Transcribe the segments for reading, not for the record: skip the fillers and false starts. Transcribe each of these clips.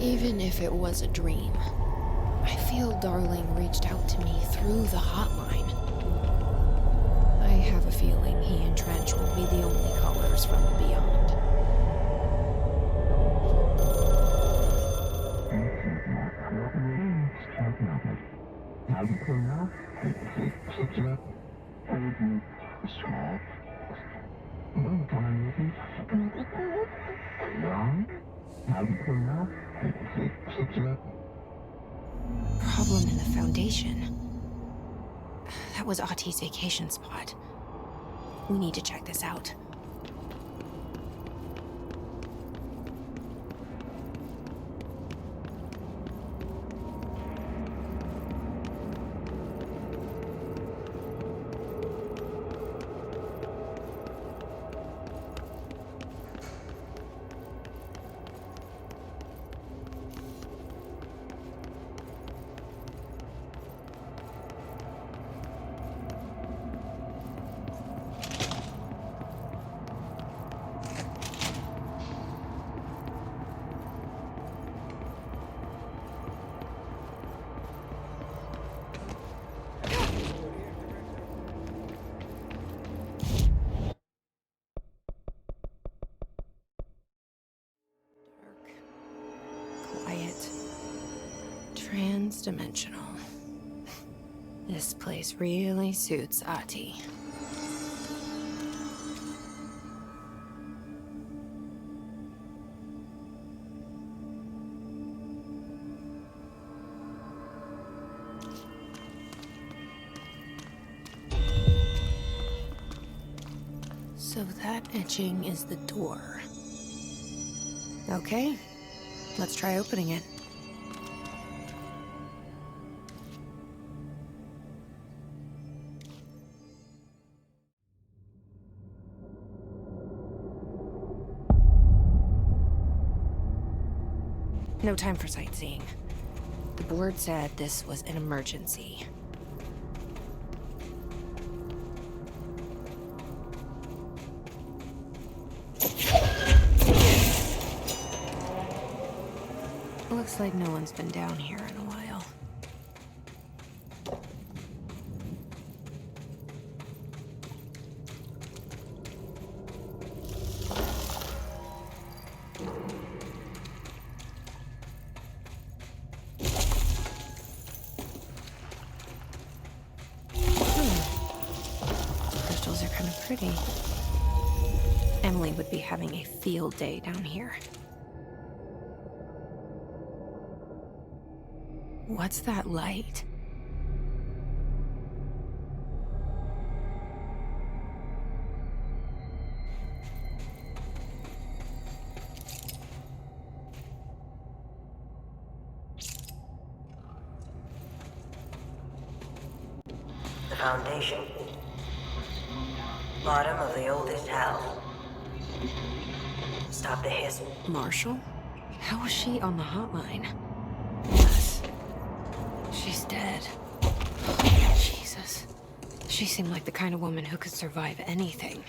Even if it was a dream, I feel Darling reached out to me through the hotline. I have a feeling he and Trench will be the only callers from the beyond. Problem in the Foundation. That was Ahti's vacation spot. We need to check this out. Quiet. Trans-dimensional. This place really suits Ahti. So that etching is the door. Okay, let's try opening it. No time for sightseeing. The board said this was an emergency. Looks like no one's been down here in a while. Crystals are kind of pretty. Emily would be having a field day down here. What's that light? The Foundation. Bottom of the oldest hell. Stop the hiss. Marshall? How was she on the hotline? Yes. She's dead. Jesus. She seemed like the kind of woman who could survive anything.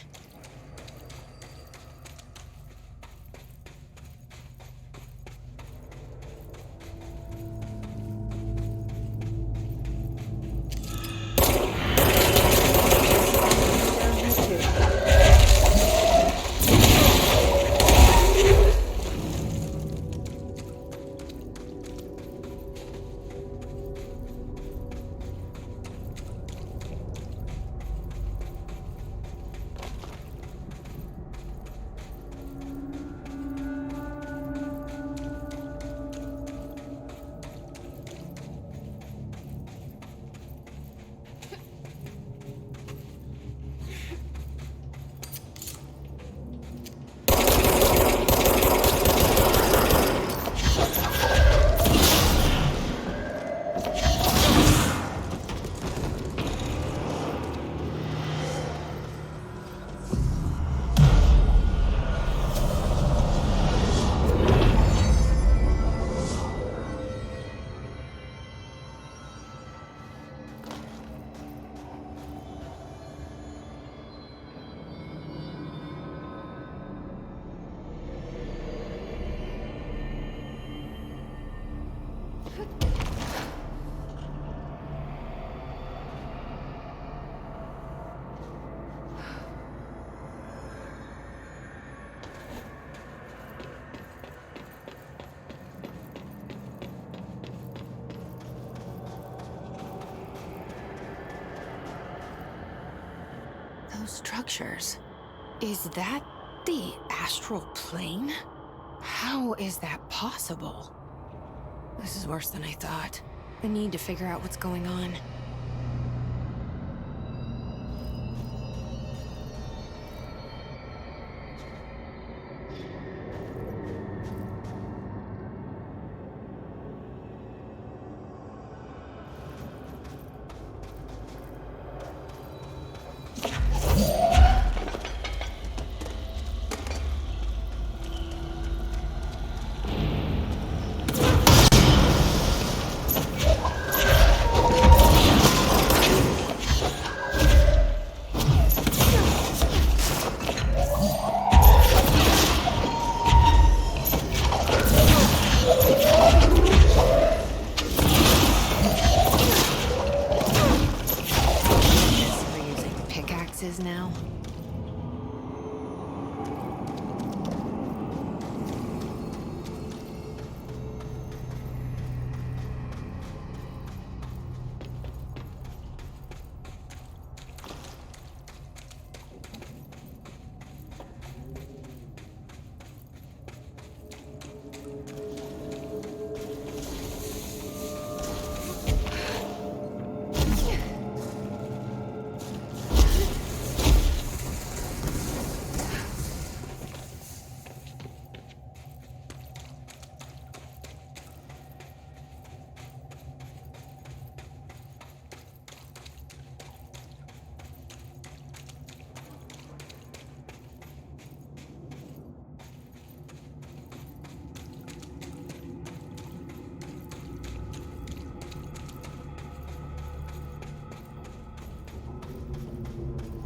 structures. Is that the astral plane? How is that possible? This is worse than I thought. I need to figure out what's going on. Now.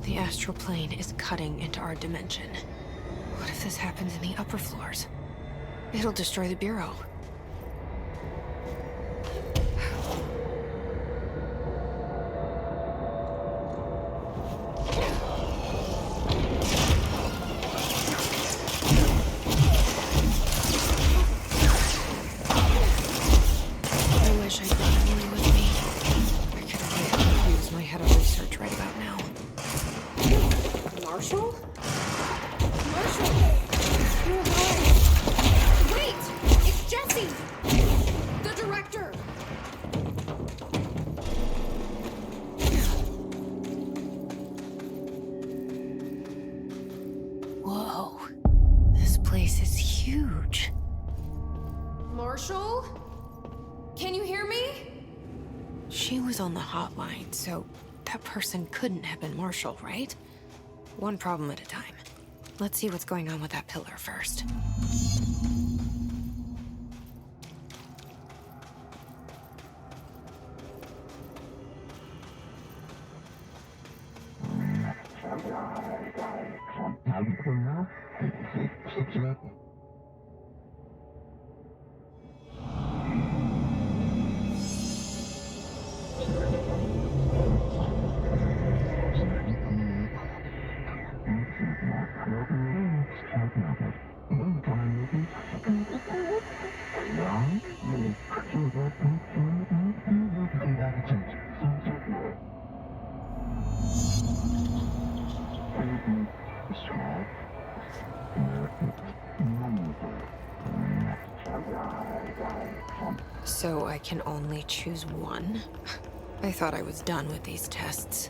The astral plane is cutting into our dimension. What if this happens in the upper floors? It'll destroy the Bureau. I wish I'd brought Emily with me. I could really use my head of research right about now. Marshall? Marshall! You're alive! Wait! It's Jesse! The director! Whoa. This place is huge. Marshall? Can you hear me? She was on the hotline, so that person couldn't have been Marshall, right? One problem at a time. Let's see what's going on with that pillar first. So I can only choose one? I thought I was done with these tests.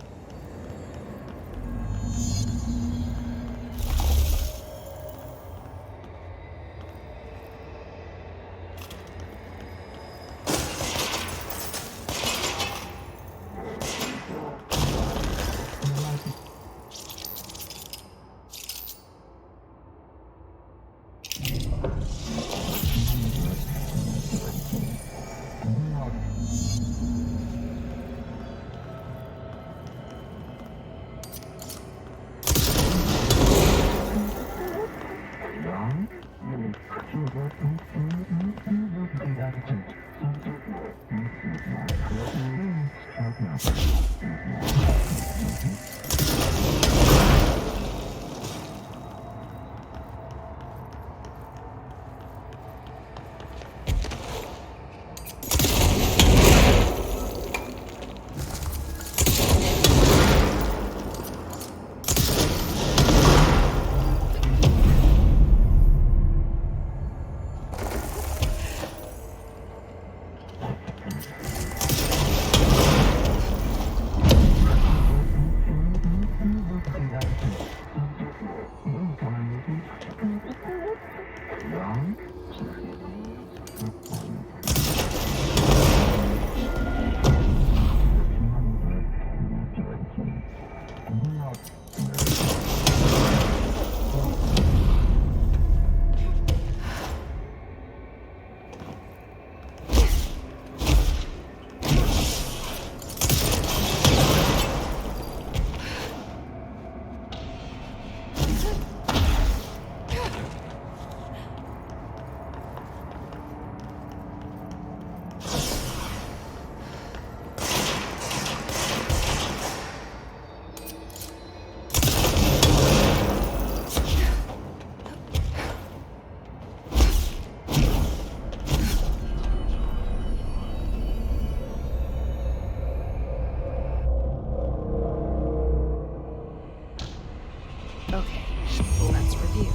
review.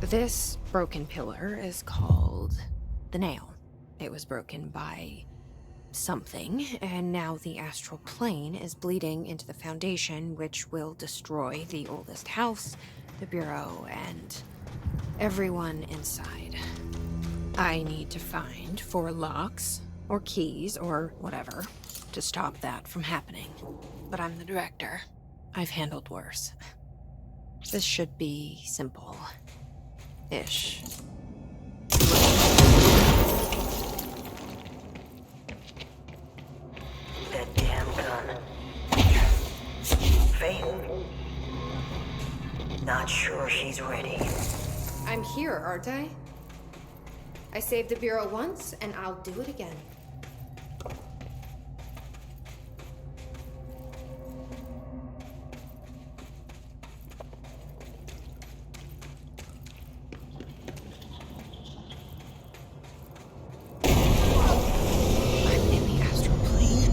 This broken pillar is called the Nail. It was broken by something, and now the astral plane is bleeding into the foundation, which will destroy the oldest house, the bureau, and everyone inside. I need to find 4 locks, or keys, or whatever, to stop that from happening. But I'm the director. I've handled worse. This should be simple-ish. That damn gun. Faith. Not sure she's ready. I'm here, aren't I? I saved the Bureau once, and I'll do it again. I'm in the astral plane.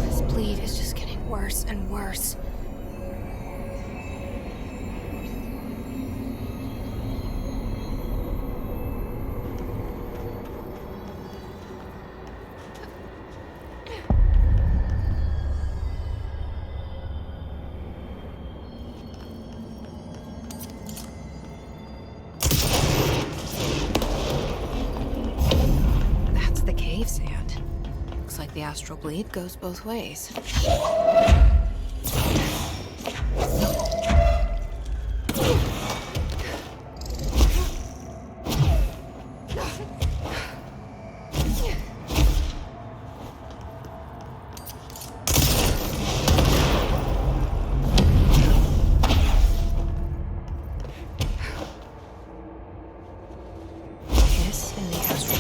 This bleed is just getting worse and worse. That's the cave sand. Looks like the astral bleed goes both ways. Kiss in the astral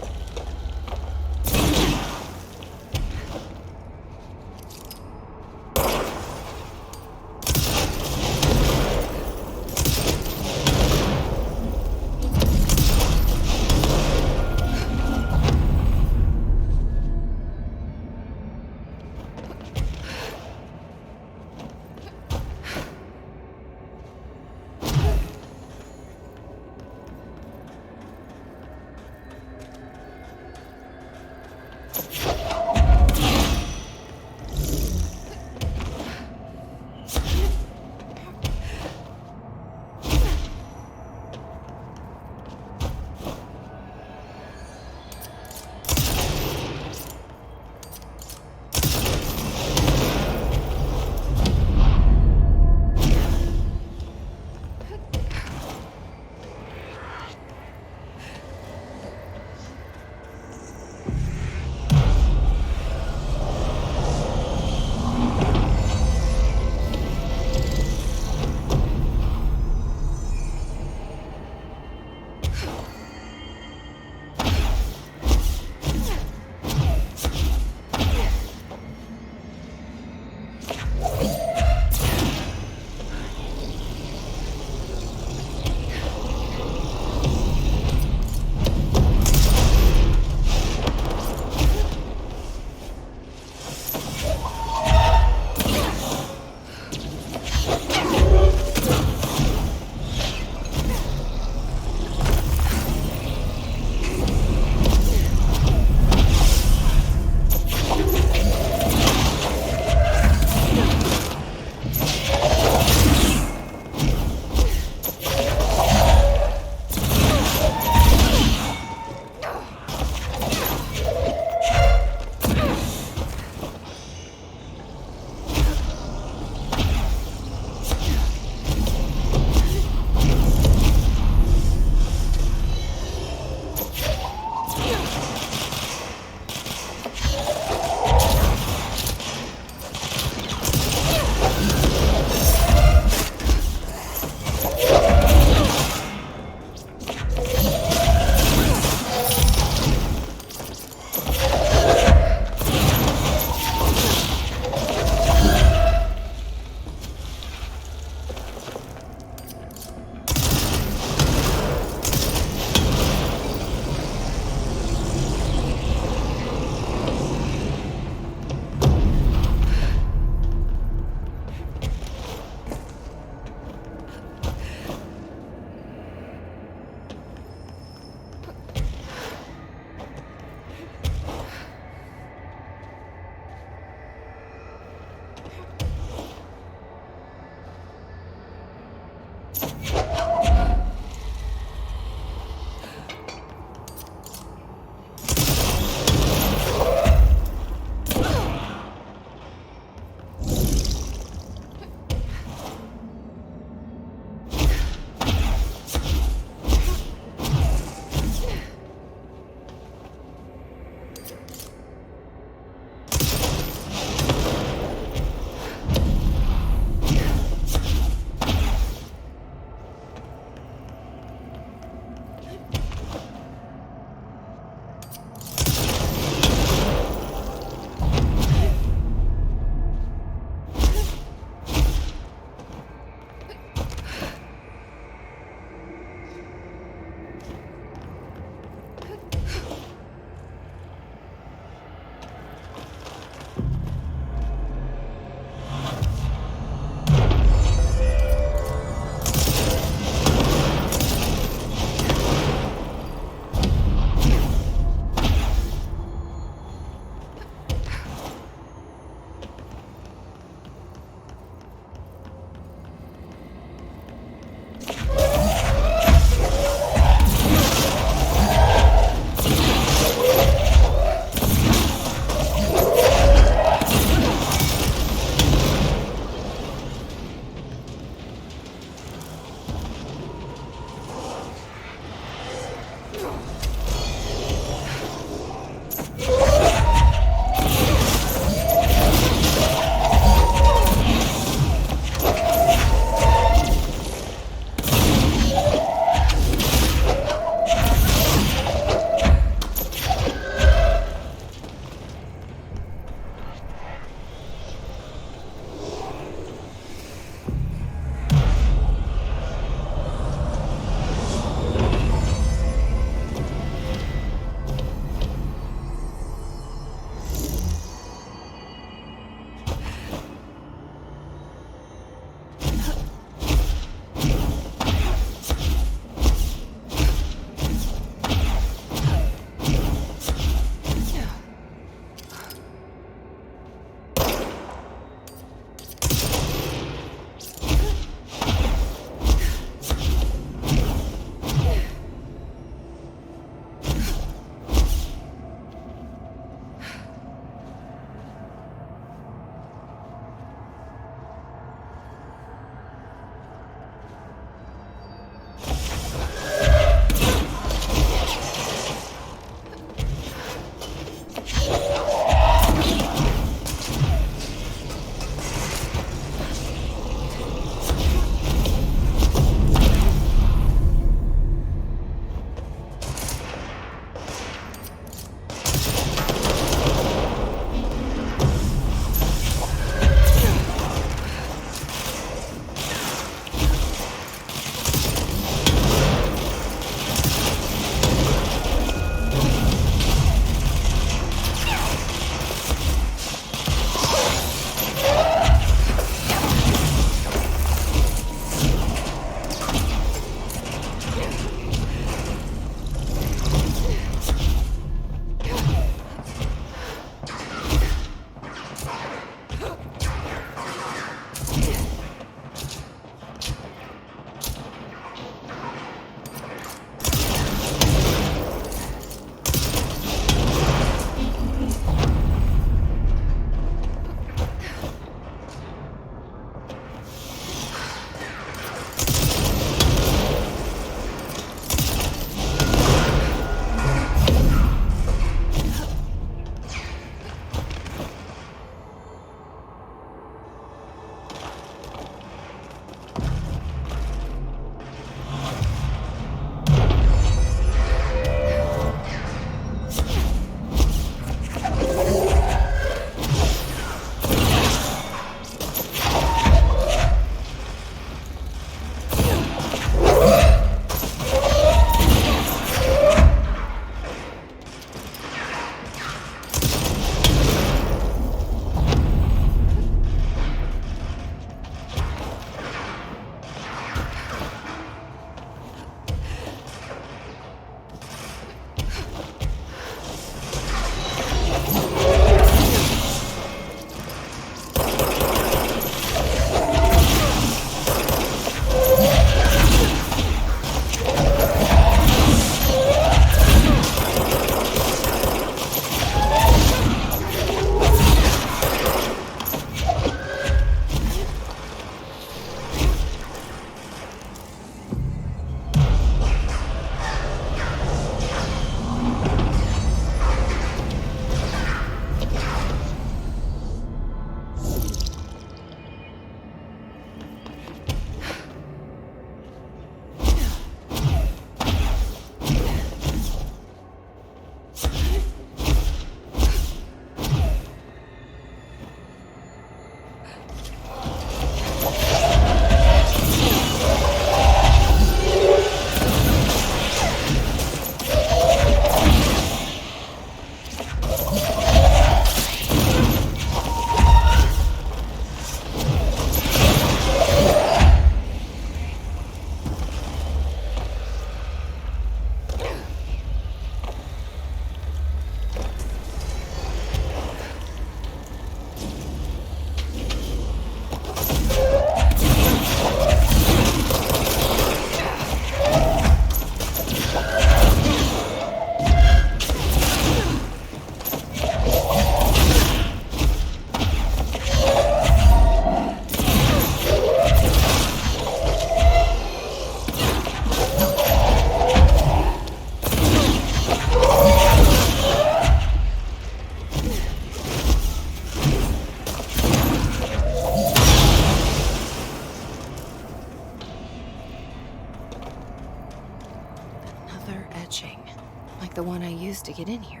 to get in here.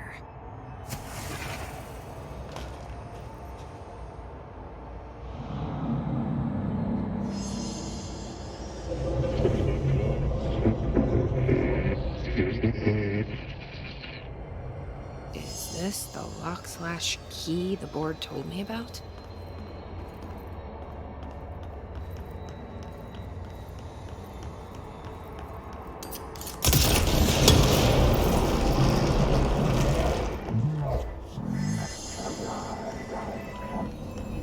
Is this the lock/key the board told me about?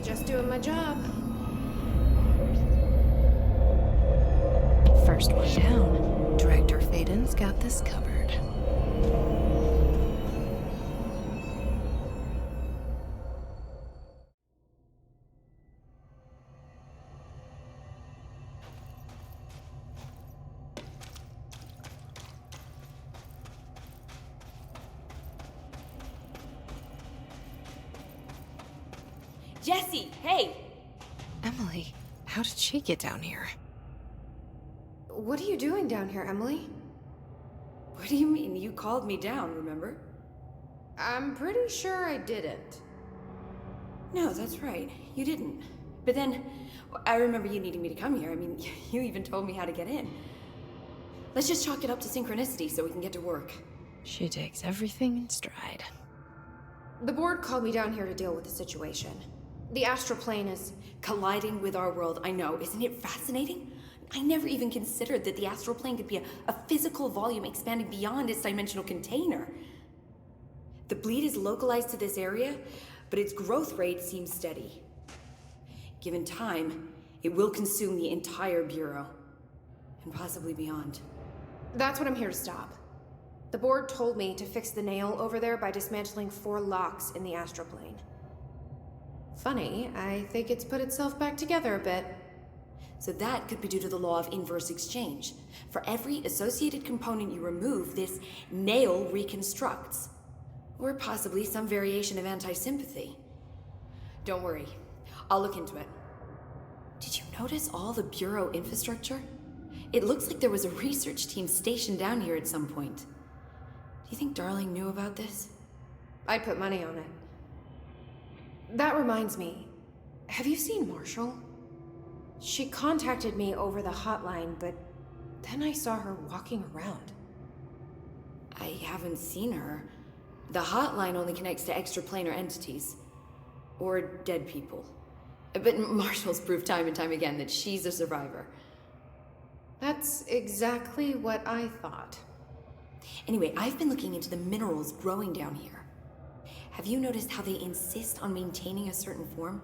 Just doing my job. First one down. Director Faden's got this covered. Jesse, hey! Emily, how did she get down here? What are you doing down here, Emily? What do you mean? You called me down, remember? I'm pretty sure I didn't. No, that's right. You didn't. But then, I remember you needing me to come here. I mean, you even told me how to get in. Let's just chalk it up to synchronicity so we can get to work. She takes everything in stride. The board called me down here to deal with the situation. The astral plane is... Colliding with our world, I know. Isn't it fascinating? I never even considered that the astral plane could be a physical volume expanding beyond its dimensional container. The bleed is localized to this area, but its growth rate seems steady. Given time, it will consume the entire Bureau, and possibly beyond. That's what I'm here to stop. The board told me to fix the nail over there by dismantling 4 locks in the astral plane. Funny, I think it's put itself back together a bit. So that could be due to the law of inverse exchange. For every associated component you remove, this nail reconstructs. Or possibly some variation of anti-sympathy. Don't worry, I'll look into it. Did you notice all the Bureau infrastructure? It looks like there was a research team stationed down here at some point. Do you think Darling knew about this? I'd put money on it. That reminds me, have you seen Marshall? She contacted me over the hotline, but then I saw her walking around. I haven't seen her. The hotline only connects to extraplanar entities. Or dead people. But Marshall's proved time and time again that she's a survivor. That's exactly what I thought. Anyway, I've been looking into the minerals growing down here. Have you noticed how they insist on maintaining a certain form?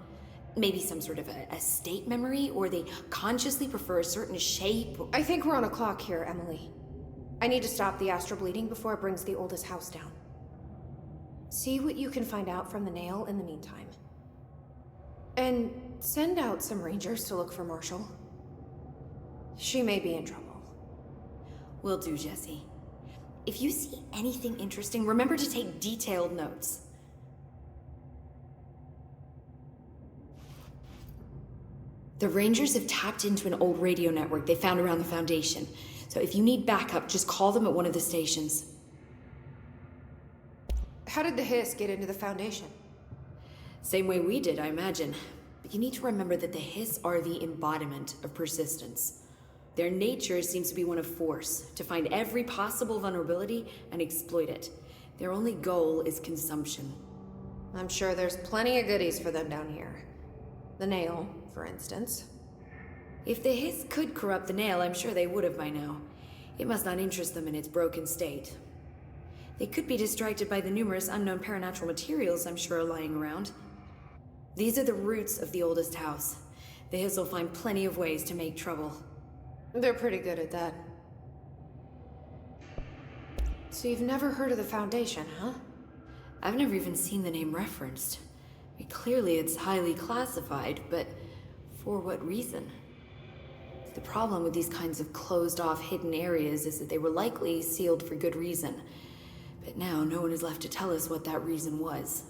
Maybe some sort of a state memory, or they consciously prefer a certain shape? I think we're on a clock here, Emily. I need to stop the astral bleeding before it brings the oldest house down. See what you can find out from the nail in the meantime. And send out some rangers to look for Marshall. She may be in trouble. Will do, Jesse. If you see anything interesting, remember to take detailed notes. The Rangers have tapped into an old radio network they found around the Foundation. So if you need backup, just call them at one of the stations. How did the Hiss get into the Foundation? Same way we did, I imagine. But you need to remember that the Hiss are the embodiment of persistence. Their nature seems to be one of force, to find every possible vulnerability and exploit it. Their only goal is consumption. I'm sure there's plenty of goodies for them down here. The nail, for instance. If the Hiss could corrupt the nail, I'm sure they would have by now. It must not interest them in its broken state. They could be distracted by the numerous unknown paranatural materials I'm sure are lying around. These are the roots of the oldest house. The Hiss will find plenty of ways to make trouble. They're pretty good at that. So you've never heard of the Foundation, huh? I've never even seen the name referenced. I mean, clearly it's highly classified, but for what reason? The problem with these kinds of closed-off hidden areas is that they were likely sealed for good reason. But now no one is left to tell us what that reason was.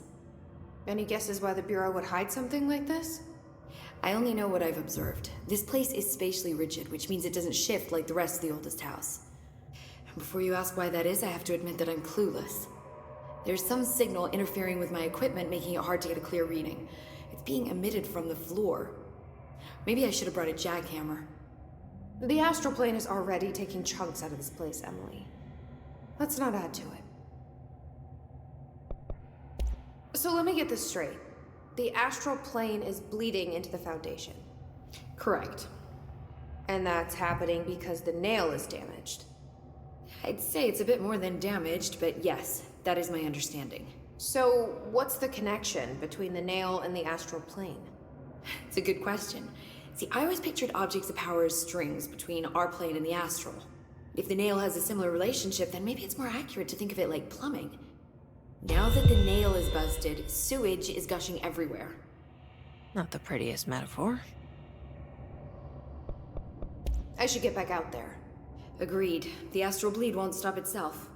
Any guesses why the Bureau would hide something like this? I only know what I've observed. This place is spatially rigid, which means it doesn't shift like the rest of the oldest house. And before you ask why that is, I have to admit that I'm clueless. There's some signal interfering with my equipment, making it hard to get a clear reading. It's being emitted from the floor. Maybe I should have brought a jackhammer. The astral plane is already taking chunks out of this place, Emily. Let's not add to it. So let me get this straight. The astral plane is bleeding into the Foundation. Correct. And that's happening because the nail is damaged. I'd say it's a bit more than damaged, but yes, that is my understanding. So what's the connection between the nail and the astral plane? It's a good question. See, I always pictured objects of power as strings between our plane and the astral. If the nail has a similar relationship, then maybe it's more accurate to think of it like plumbing. Now that the nail is busted, sewage is gushing everywhere. Not the prettiest metaphor. I should get back out there. Agreed. The astral bleed won't stop itself.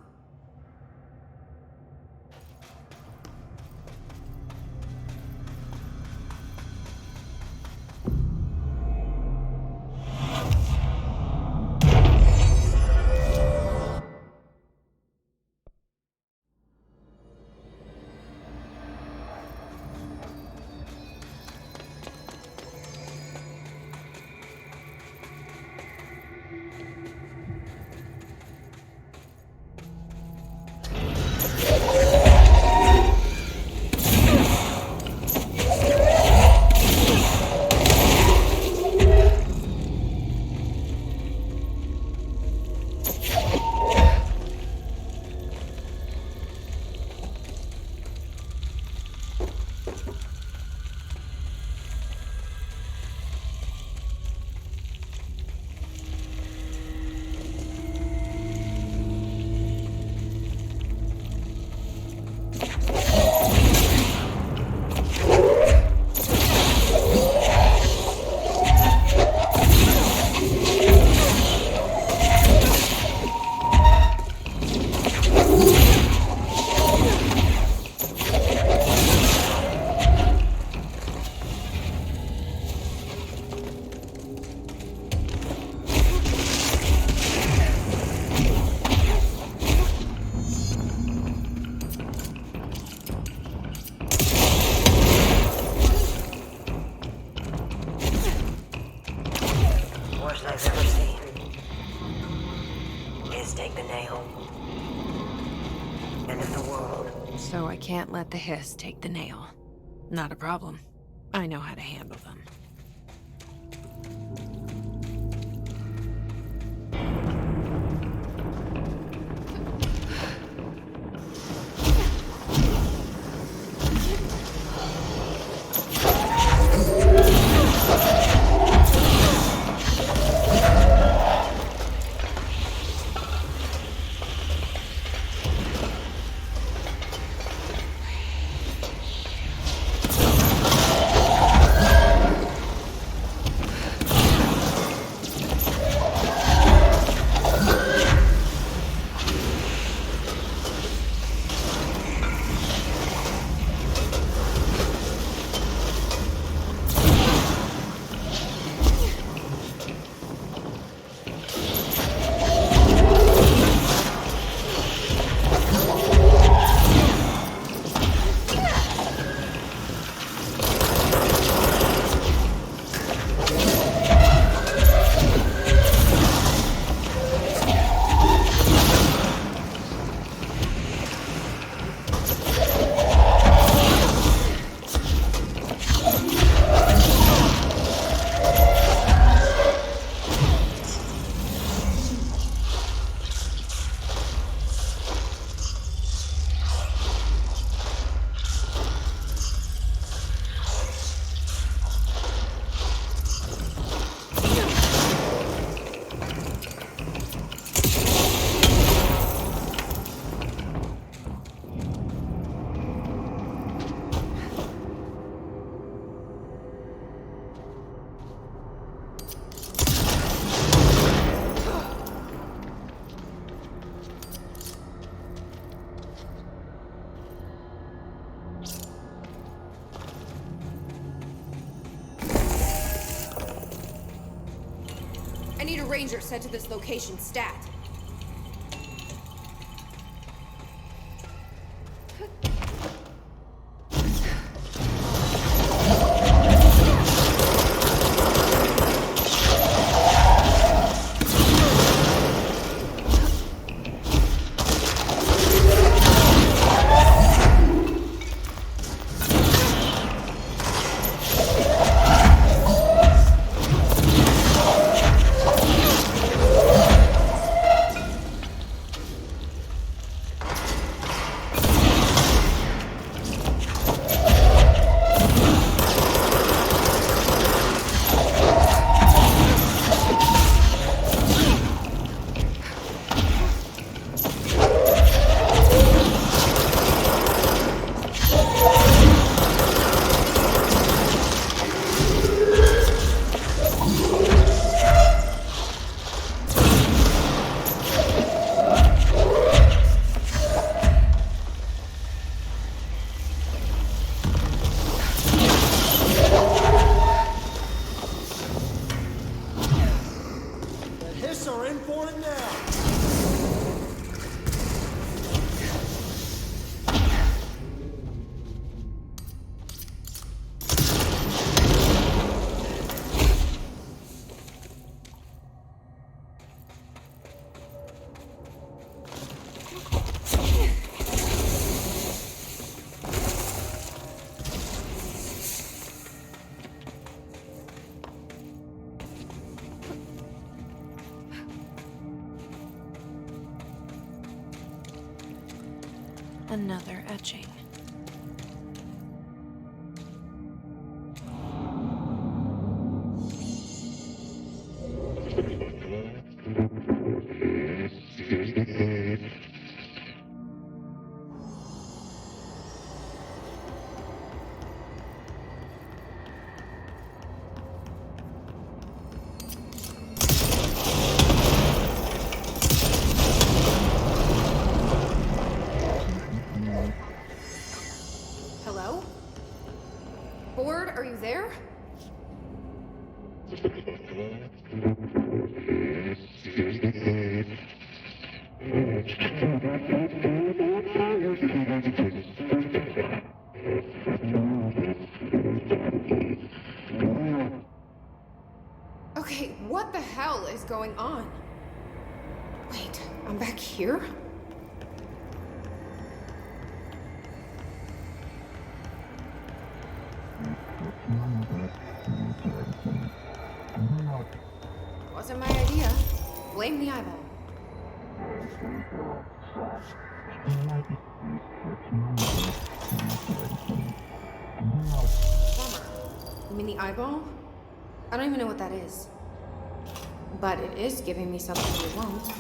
Worst I've ever seen is take the nail. End of the world. So I can't let the hiss take the nail. Not a problem. I know how to handle them. I need a ranger sent to this location stat. Another etching. Hello? Board, are you there? Okay, what the hell is going on? Wait, I'm back here? Wasn't my idea. Blame the eyeball. Bummer. You mean the eyeball? I don't even know what that is. But it is giving me something you want.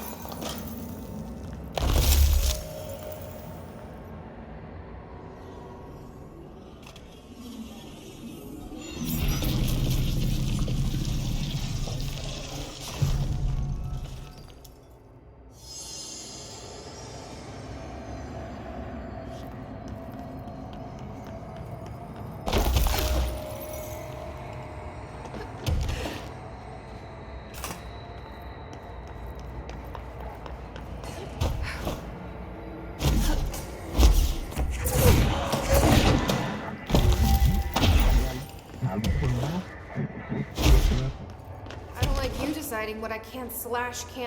I don't like you deciding what I can't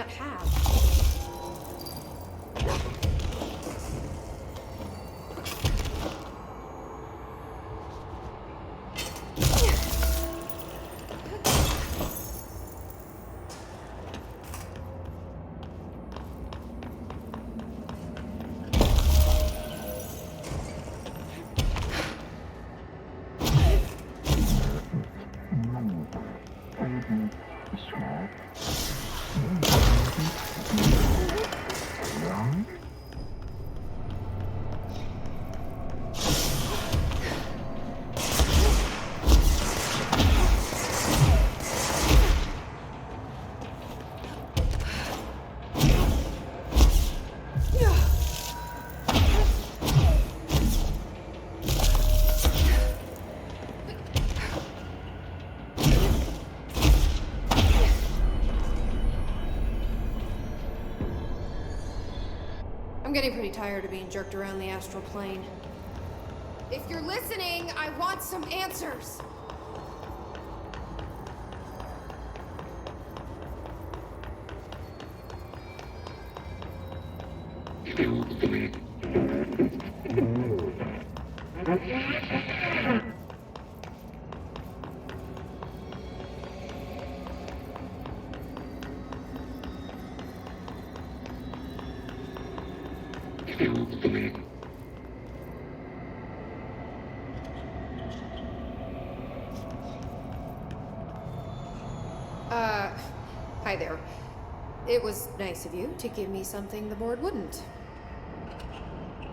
have. I'm getting pretty tired of being jerked around the astral plane. If you're listening, I want some answers. Hi there. It was nice of you to give me something the board wouldn't.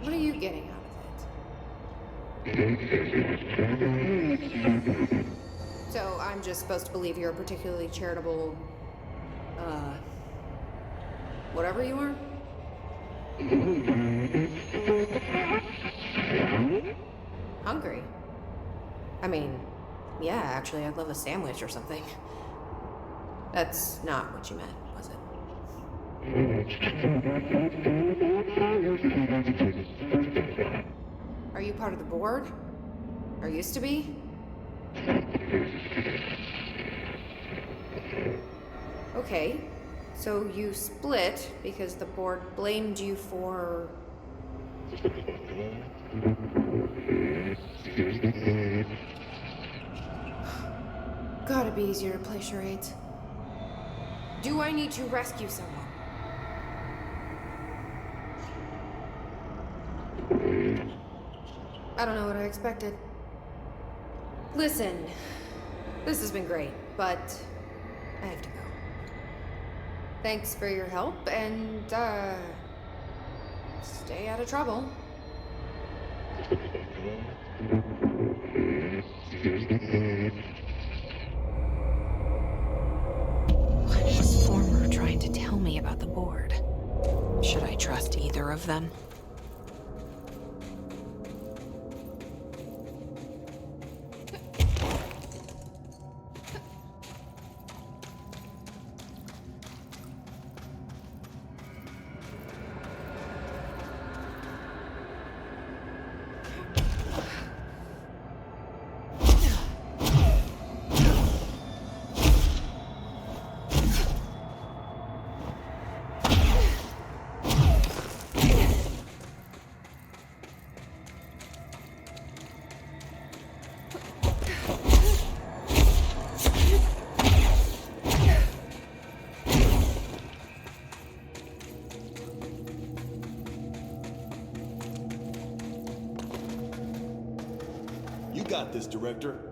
What are you getting out of it? So I'm just supposed to believe you're a particularly charitable, whatever you are? Hungry? I mean, yeah, actually, I'd love a sandwich or something. That's not what you meant, was it? Are you part of the board? Or used to be? Okay, so you split because the board blamed you for... Gotta be easier to play charades. Do I need to rescue someone? I don't know what I expected. Listen, this has been great, but I have to go. Thanks for your help, and, stay out of trouble. What was Former trying to tell me about the board? Should I trust either of them? You got this, Director.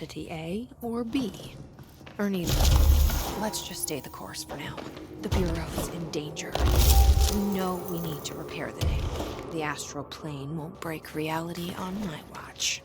Entity A or B. Or neither. Let's just stay the course for now. The Bureau's in danger. We know we need to repair the Nail. The astral plane won't break reality on my watch.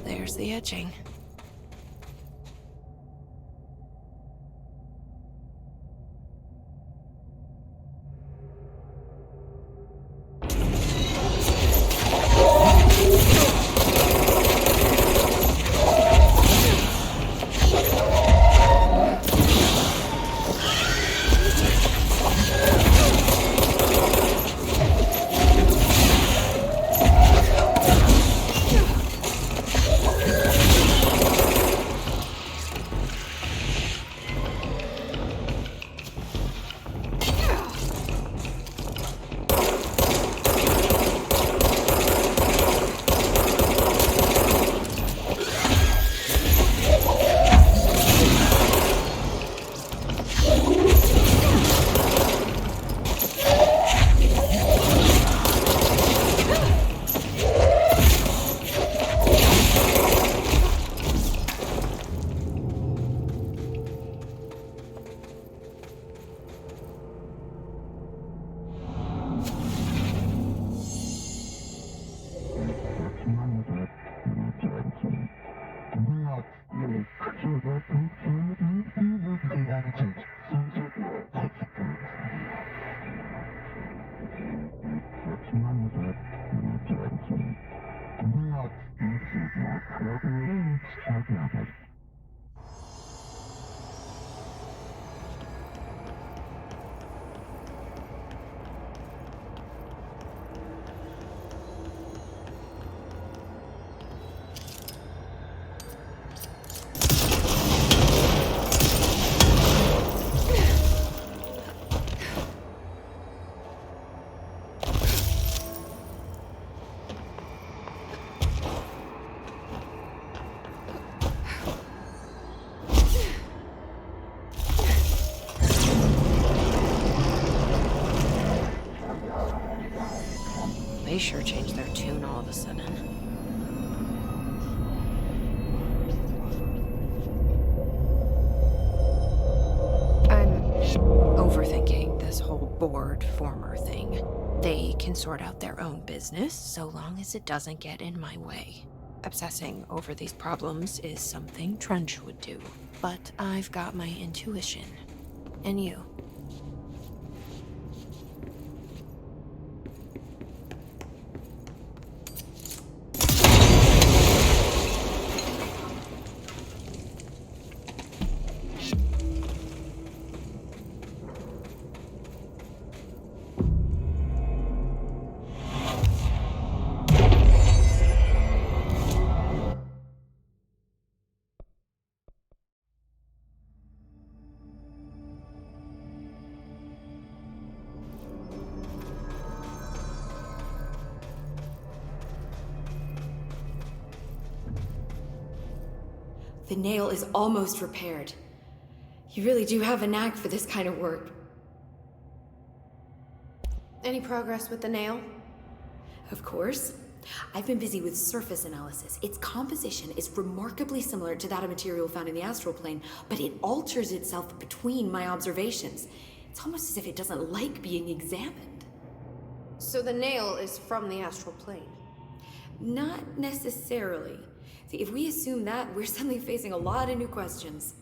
There's the etching. They sure changed their tune all of a sudden. I'm overthinking this whole board former thing. They can sort out their own business so long as it doesn't get in my way. Obsessing over these problems is something Trench would do, but I've got my intuition. And you. The nail is almost repaired. You really do have a knack for this kind of work. Any progress with the nail? Of course. I've been busy with surface analysis. Its composition is remarkably similar to that of material found in the astral plane, but it alters itself between my observations. It's almost as if it doesn't like being examined. So the nail is from the astral plane? Not necessarily. See, if we assume that, we're suddenly facing a lot of new questions.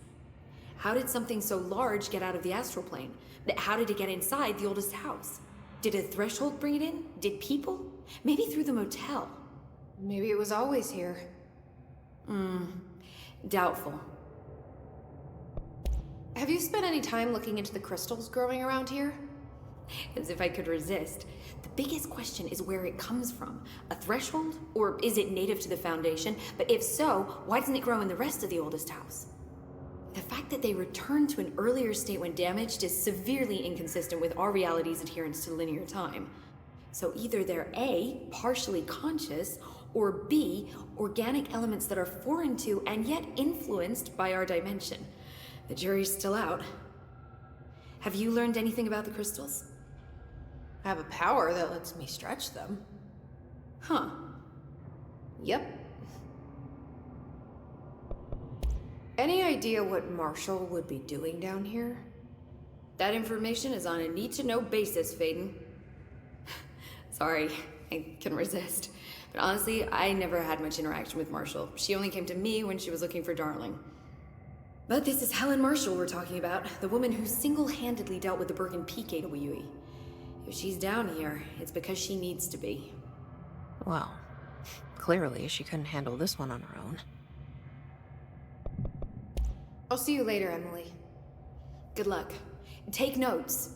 How did something so large get out of the astral plane? How did it get inside the oldest house? Did a threshold bring it in? Did people? Maybe through the motel. Maybe it was always here. Doubtful. Have you spent any time looking into the crystals growing around here? As if I could resist. The biggest question is where it comes from. A threshold? Or is it native to the Foundation? But if so, why doesn't it grow in the rest of the oldest house? The fact that they returned to an earlier state when damaged is severely inconsistent with our reality's adherence to linear time. So either they're A, partially conscious, or B, organic elements that are foreign to and yet influenced by our dimension. The jury's still out. Have you learned anything about the crystals? I have a power that lets me stretch them. Huh. Yep. Any idea what Marshall would be doing down here? That information is on a need-to-know basis, Faden. Sorry, I couldn't resist. But honestly, I never had much interaction with Marshall. She only came to me when she was looking for Darling. But this is Helen Marshall we're talking about, the woman who single-handedly dealt with the Bergen Peak AWE. If she's down here, it's because she needs to be. Well, clearly she couldn't handle this one on her own. I'll see you later, Emily. Good luck. Take notes.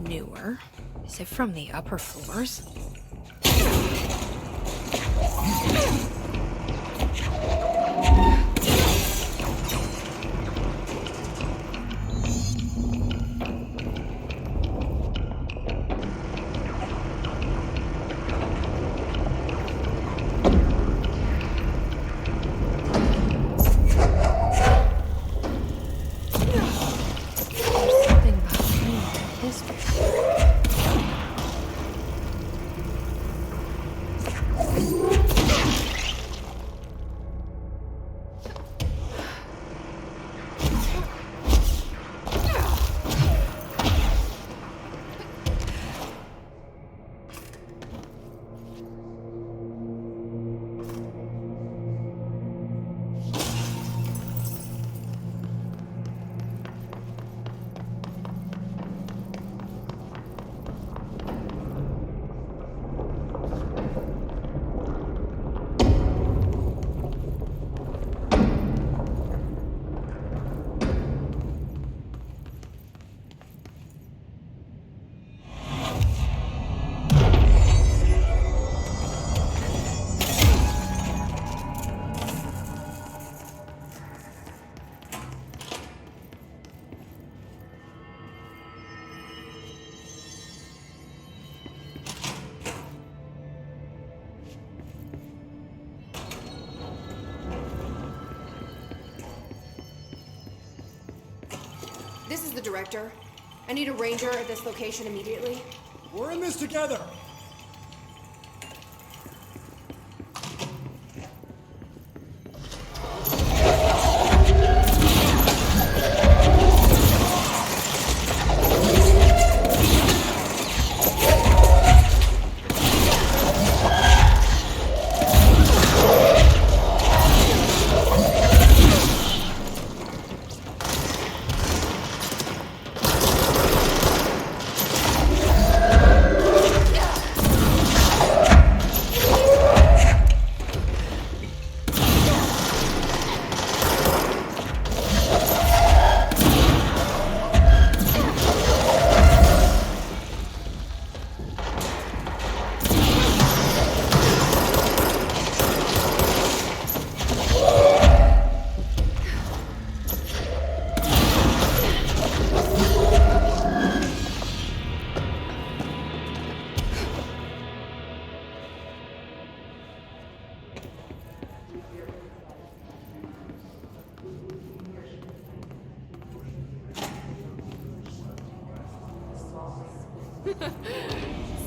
Newer. Is it from the upper floors? History. This is the director. I need a ranger at this location immediately. We're in this together!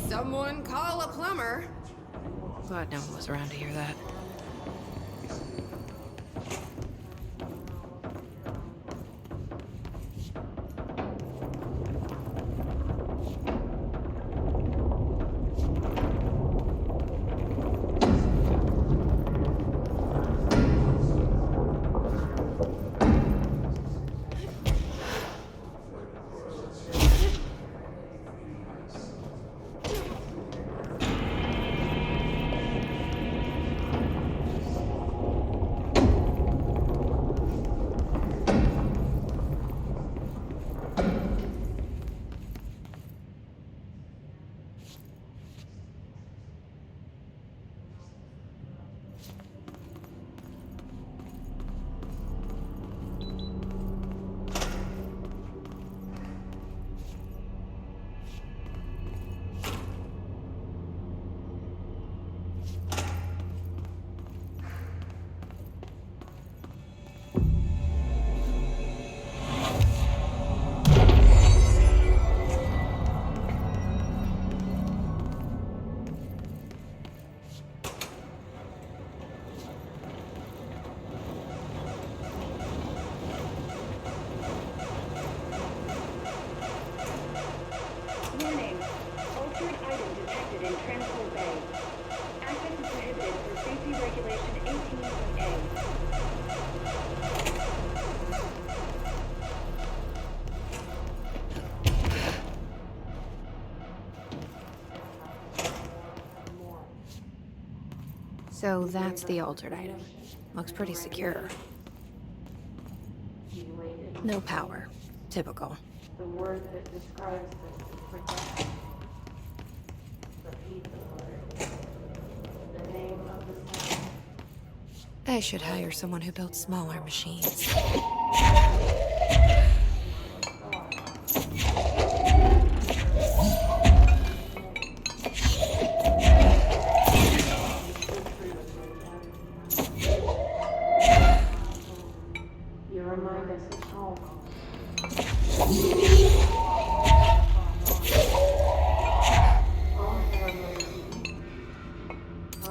Someone call a plumber. Glad no one was around to hear that. Warning. Altered item detected in Transport Bay. Access is prohibited for safety regulation 18A. So that's the altered item. Looks pretty secure. No power. Typical. The word that describes the protection. Repeat the word. The name of the center. I should hire someone who builds smaller machines. You remind us of home.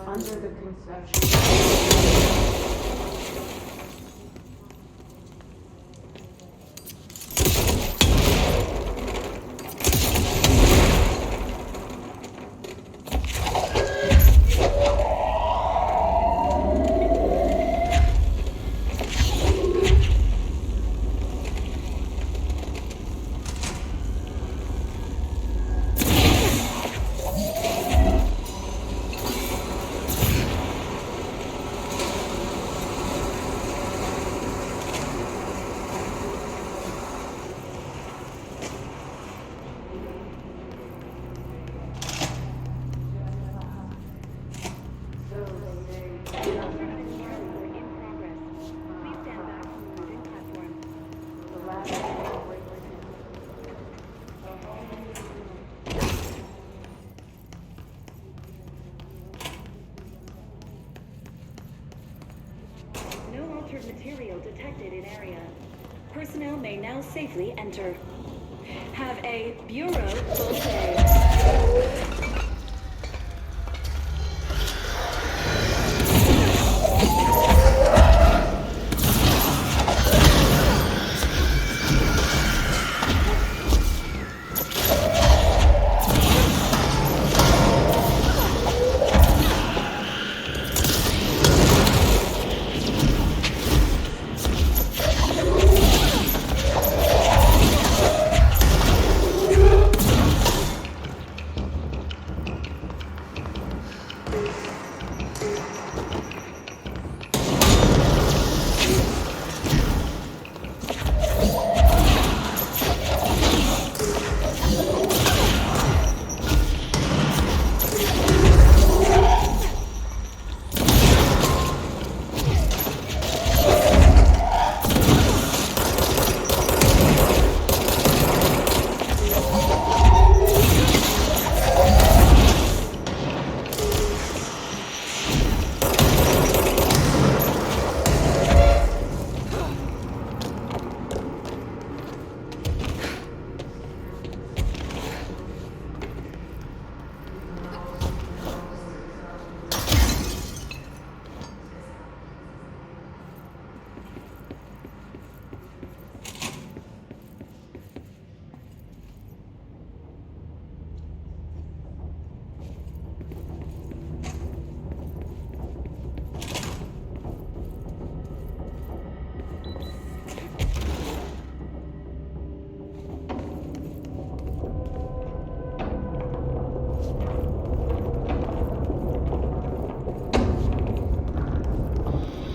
Under the conception. No altered material detected in area. Personnel may now safely enter. Have a Bureau full day.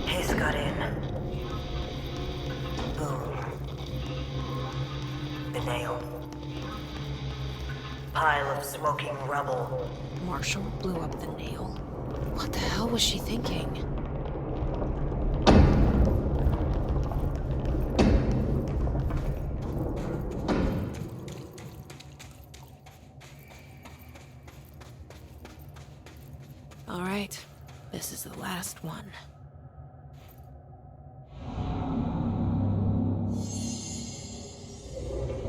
He's got in. Boom. The nail. Pile of smoking rubble. Marshall blew up the nail. What the hell was she thinking? All right, this is the last one.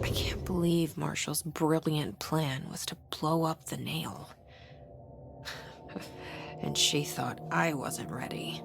I can't believe Marshall's brilliant plan was to blow up the nail. And she thought I wasn't ready.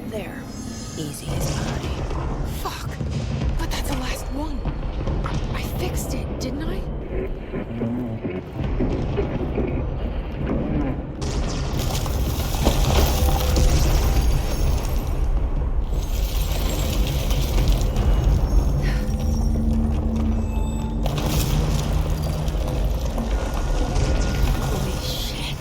There. Easy as pie. Fuck. But that's the last one. I fixed it, didn't I? Holy shit.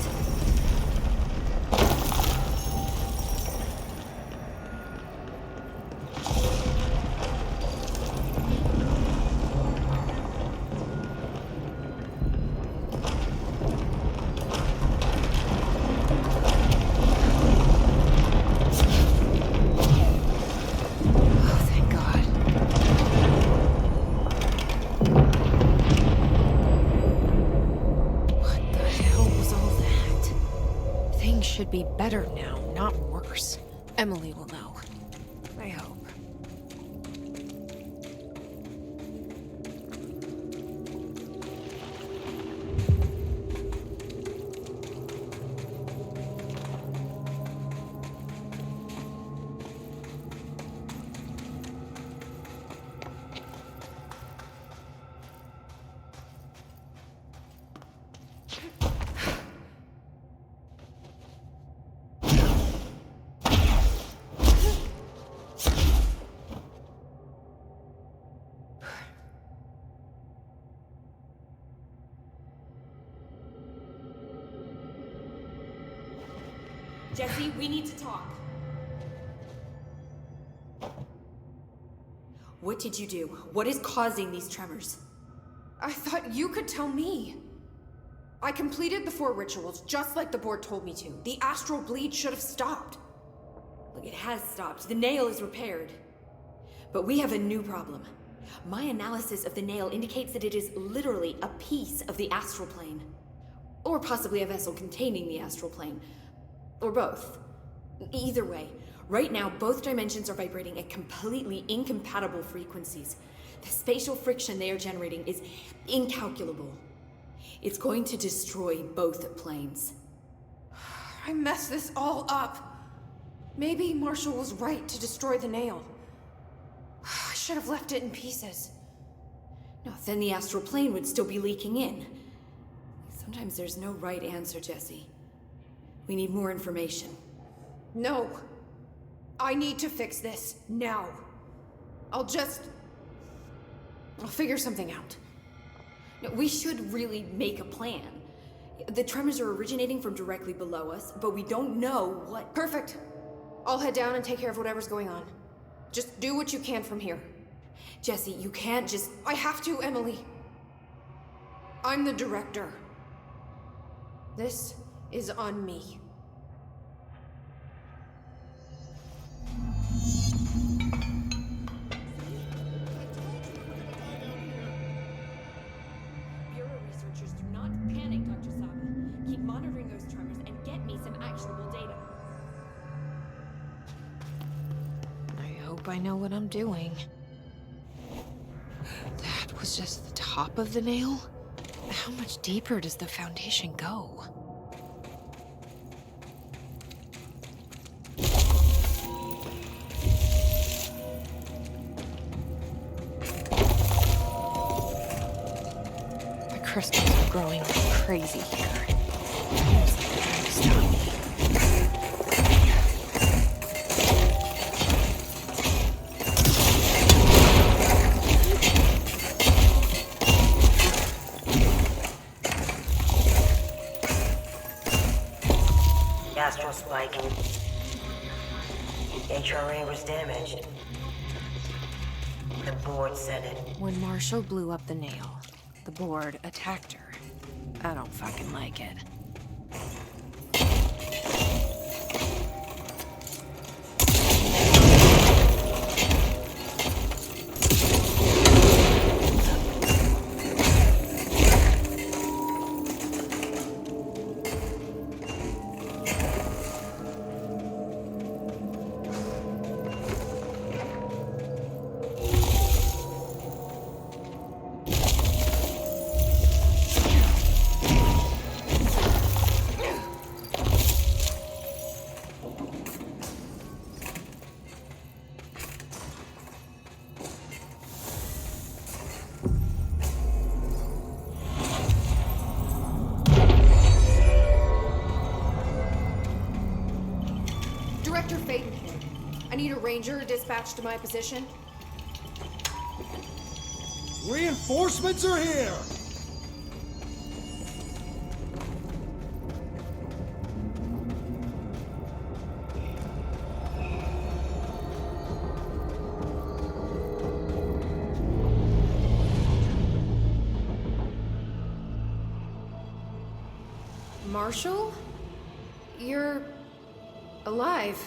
Oh, thank God. What the hell was all that? Things should be better now, not worse. Emily will know. I hope. Jesse, we need to talk. What did you do? What is causing these tremors? I thought you could tell me. I completed the 4 rituals just like the board told me to. The astral bleed should have stopped. Look, it has stopped. The nail is repaired. But we have a new problem. My analysis of the nail indicates that it is literally a piece of the astral plane. Or possibly a vessel containing the astral plane. Or both. Either way, right now both dimensions are vibrating at completely incompatible frequencies. The spatial friction they are generating is incalculable. It's going to destroy both planes. I messed this all up. Maybe Marshall was right to destroy the nail. I should have left it in pieces. No, then the astral plane would still be leaking in. Sometimes there's no right answer, Jesse. We need more information. No. I need to fix this now. I'll figure something out. No, we should really make a plan. The tremors are originating from directly below us, but we don't know what... Perfect. I'll head down and take care of whatever's going on. Just do what you can from here. Jesse, you can't just... I have to, Emily. I'm the director. This is on me. Bureau researchers, do not panic, Dr. Saga. Keep monitoring those tremors and get me some actionable data. I hope I know what I'm doing. That was just the top of the nail? How much deeper does the foundation go? The crystals are growing like crazy here. It's like they're trying to stop me. Astral spiking. HRA was damaged. The board said it. When Marshall blew up the nail, the board attacked her. I don't fucking like it. Director Faden here. I need a ranger dispatched to my position. Reinforcements are here! Marshall? You're alive.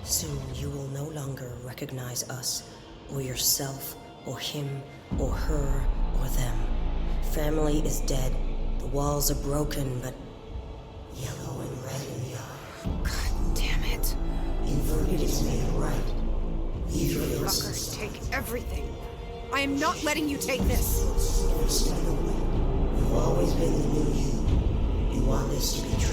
Soon you will no longer recognize us, or yourself, or him, or her, or them. Family is dead. The walls are broken, but yellow and red in the eye. God damn it. Inverted is made right. Leave your Fuckers, innocence. take everything. I am not letting you take this. You've always been the new you. You want this to be true.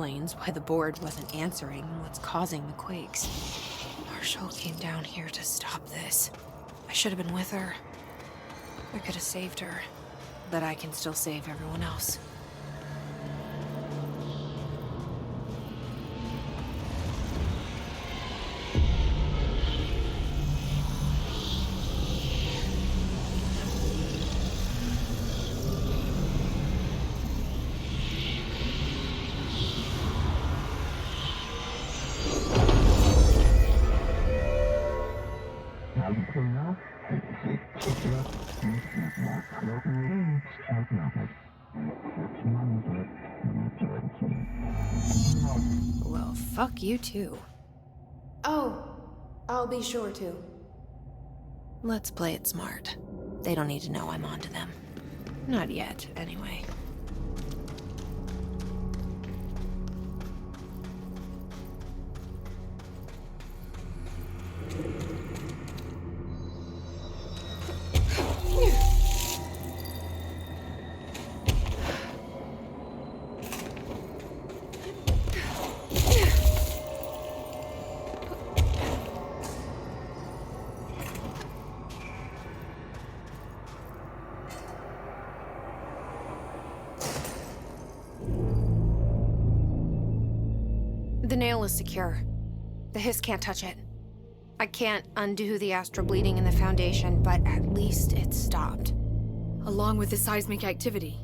explains why the board wasn't answering and what's causing the quakes. Marshall came down here to stop this. I should have been with her. I could have saved her. But I can still save everyone else. Well, fuck you too. Oh, I'll be sure to. Let's play it smart. They don't need to know I'm onto them. Not yet, anyway. The nail is secure. The Hiss can't touch it. I can't undo the astral bleeding in the Foundation, but at least it's stopped. Along with the seismic activity.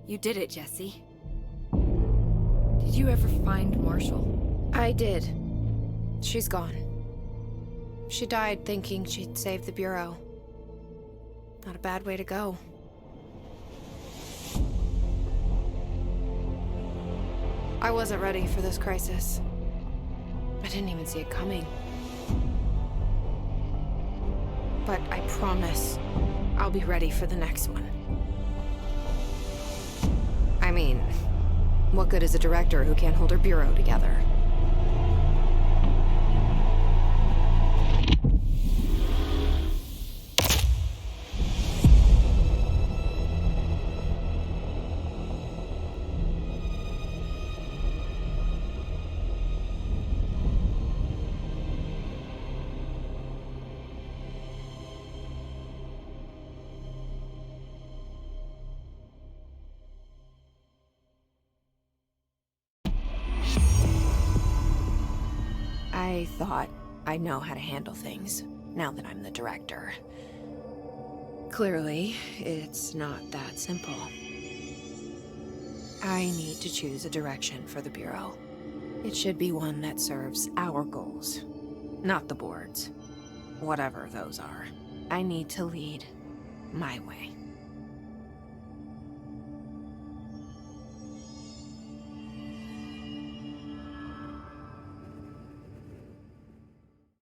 You did it, Jesse. Did you ever find Marshall? I did. She's gone. She died thinking she'd save the Bureau. Not a bad way to go. I wasn't ready for this crisis. I didn't even see it coming. But I promise I'll be ready for the next one. I mean, what good is a director who can't hold her bureau together? I thought I know how to handle things, now that I'm the director. Clearly, it's not that simple. I need to choose a direction for the Bureau. It should be one that serves our goals, not the board's. Whatever those are. I need to lead my way.